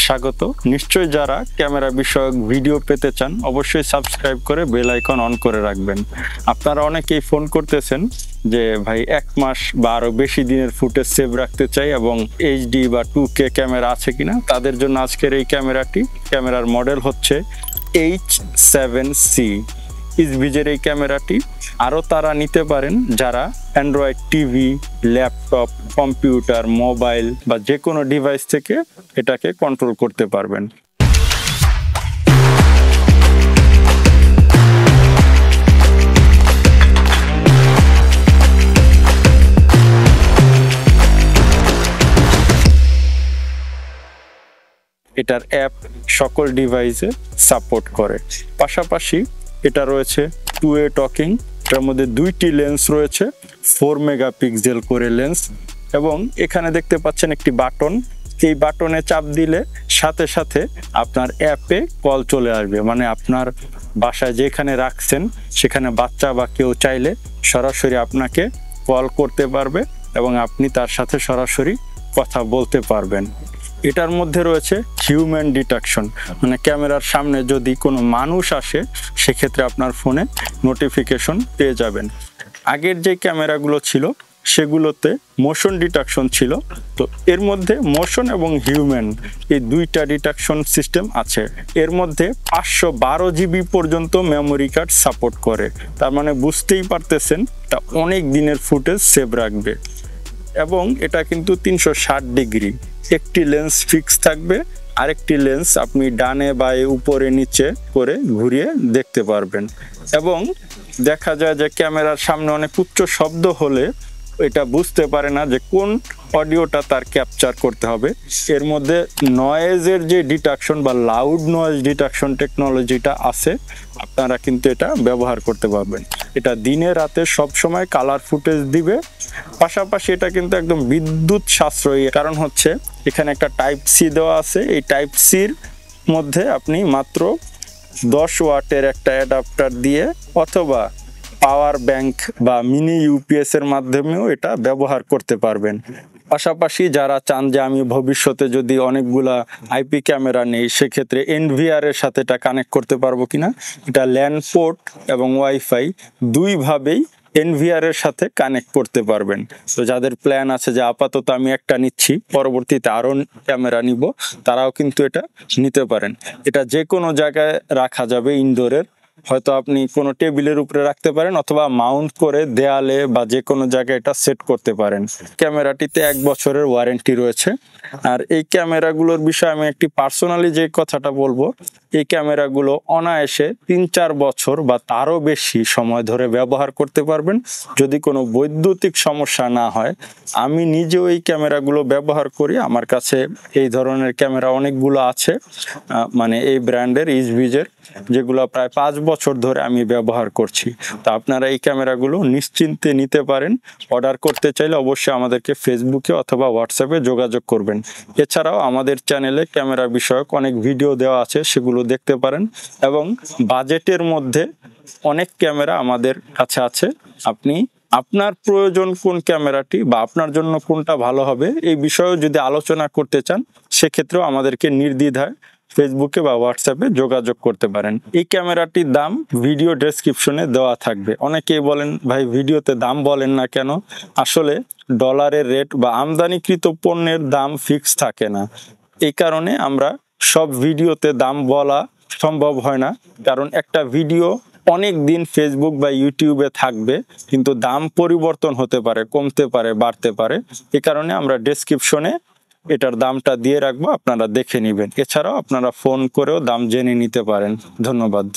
স্বাগত। নিশ্চয়ই যারা ক্যামেরা বিষয়ক ভিডিও পেতে চান অবশ্যই সাবস্ক্রাইব করে বেল আইকন অন করে রাখবেন। আপনারা অনেকেই ফোন করতেছেন যে ভাই 1 মাস বা আরো বেশি দিনের ফুটেজ সেভ রাখতে চাই এবং এইচডি বা 2K ক্যামেরা আছে কিনা, তাদের জন্য আজকের এই ক্যামেরাটি। ক্যামেরার মডেল হচ্ছে H7C ইসভিজের এই ক্যামেরাটি। আরও তারা নিতে পারেন যারা Android TV, laptop, computer, mobile বা যে কোনো ডিভাইস থেকে এটাকে কন্ট্রোল করতে পারবেন। এটার অ্যাপ সকল ডিভাইসে সাপোর্ট করে। পাশাপাশি এটা রয়েছে 2-way টকিং। এটার মধ্যে 2টি লেন্স রয়েছে, 4 মেগাপিক্সেল করে লেন্স, এবং এখানে দেখতে পাচ্ছেন একটি বাটন। এই বাটনে চাপ দিলে সাথে সাথে আপনার অ্যাপে কল চলে আসবে, মানে আপনার বাসায় যেখানে রাখছেন সেখানে বাচ্চা বা কেউ চাইলে সরাসরি আপনাকে কল করতে পারবে এবং আপনি তার সাথে সরাসরি কথা বলতে পারবেন। এটার মধ্যে রয়েছে হিউম্যান ডিটেকশন, মানে ক্যামেরার সামনে যদি কোনো মানুষ আসে সেক্ষেত্রে আপনার ফোনে নোটিফিকেশন পেয়ে যাবেন। আগের যে ক্যামেরাগুলো ছিল সেগুলোতে মোশন ডিটেকশন ছিল, তো এর মধ্যে মোশন এবং হিউম্যান এই দুইটা ডিটেকশন সিস্টেম আছে। এর মধ্যে 512 জিবি পর্যন্ত মেমোরি কার্ড সাপোর্ট করে, তার মানে বুঝতেই পারতেছেন তা অনেক দিনের ফুটেজ সেভ রাখবে। এবং এটা কিন্তু 360 ডিগ্রি, একটি লেন্স ফিক্স থাকবে, আরেকটি লেন্স আপনি ডানে বায়ে উপরে নিচে করে ঘুরিয়ে দেখতে পারবেন। এবং দেখা যায় যে ক্যামেরার সামনে অনেক উচ্চ শব্দ হলে এটা বুঝতে পারে না যে কোন অডিওটা তার ক্যাপচার করতে হবে। এর মধ্যে নয়েজের যে ডিটেকশন বা লাউড নয়েজ ডিটেকশন টেকনোলজিটা আছে, আপনারা কিন্তু এটা ব্যবহার করতে পারবেন। এটা দিনে রাতে সব সময় কালার ফুটেজ দিবে। পাশাপাশি এটা কিন্তু একদম বিদ্যুৎ সাশ্রয়ী, কারণ হচ্ছে এখানে একটা টাইপ সি দেওয়া আছে। এই টাইপ সির মধ্যে আপনি মাত্র 10 ওয়াটের একটা অ্যাডাপ্টার দিয়ে অথবা পাওয়ার ব্যাংক বা মিনি ইউপিএস এর মাধ্যমেও এটা ব্যবহার করতে পারবেন। পাশাপাশি যারা চান যে আমি ভবিষ্যতে যদি অনেকগুলা আইপি ক্যামেরা নেই সেক্ষেত্রে এনভিআর এর সাথে এটা কানেক্ট করতে পারবো কিনা, এটা ল্যান পোর্ট এবং ওয়াইফাই দুইভাবেই এনভিআর এর সাথে কানেক্ট করতে পারবেন। তো যাদের প্ল্যান আছে যে আপাতত আমি একটা নিচ্ছি, পরবর্তীতে আরও ক্যামেরা নিব, তারাও কিন্তু এটা নিতে পারেন। এটা যে কোনো জায়গায় রাখা যাবে, ইনডোরের, হয়তো আপনি কোনো টেবিলের উপরে রাখতে পারেন অথবা মাউন্ট করে দেয়ালে বা যে কোনো জায়গায় এটা সেট করতে পারেন। ক্যামেরাটিতে 1 বছরের ওয়ারেন্টি রয়েছে। আর এই ক্যামেরাগুলোর বিষয়ে আমি একটি পার্সোনালি যে কথাটা বলবো, এই ক্যামেরাগুলো অনায়াসে 3-4 বছর বা তারও বেশি সময় ধরে ব্যবহার করতে পারবেন যদি কোনো বৈদ্যুতিক সমস্যা না হয়। আমি নিজেও এই ক্যামেরাগুলো ব্যবহার করি, আমার কাছে এই ধরনের ক্যামেরা অনেকগুলো আছে, মানে এই ব্র্যান্ডের ইসভিজের, যেগুলো প্রায় 5 বছর ধরে আমি ব্যবহার করছি। তো আপনারা এই ক্যামেরাগুলো নিশ্চিন্তে নিতে পারেন। অর্ডার করতে চাইলে অবশ্যই আমাদেরকে ফেসবুকে অথবা হোয়াটসঅ্যাপে যোগাযোগ করবেন। এছাড়াও আমাদের চ্যানেলে ক্যামেরা বিষয়ক অনেক ভিডিও দেওয়া আছে, সেগুলো দেখতে পারেন। এবং বাজেটের মধ্যে অনেক ক্যামেরা আমাদের কাছে আছে। আপনি আপনার প্রয়োজন কোন ক্যামেরাটি বা আপনার জন্য কোনটা ভালো হবে এই বিষয়েও যদি আলোচনা করতে চান সেক্ষেত্রেও আমাদেরকে নির্দ্বিধায় ফেসবুকে বা হোয়াটসঅ্যাপে যোগাযোগ করতে পারেন। এই ক্যামেরাটির দাম ভিডিও ডেসক্রিপশনে দেওয়া থাকবে। অনেকেই বলেন ভাই ভিডিওতে দাম বলেন না কেন? আসলে ডলারের রেট বা আমদানিকৃত পণ্যের দাম ফিক্স থাকে না, এই কারণে আমরা সব ভিডিওতে দাম বলা সম্ভব হয় না। কারণ একটা ভিডিও অনেক দিন ফেসবুক বা ইউটিউবে থাকবে, কিন্তু দাম পরিবর্তন হতে পারে, কমতে পারে, বাড়তে পারে। এই কারণে আমরা ডেসক্রিপশনে এটার দামটা দিয়ে রাখবো, আপনারা দেখে নেবেন। এছাড়াও আপনারা ফোন করেও দাম জেনে নিতে পারেন। ধন্যবাদ।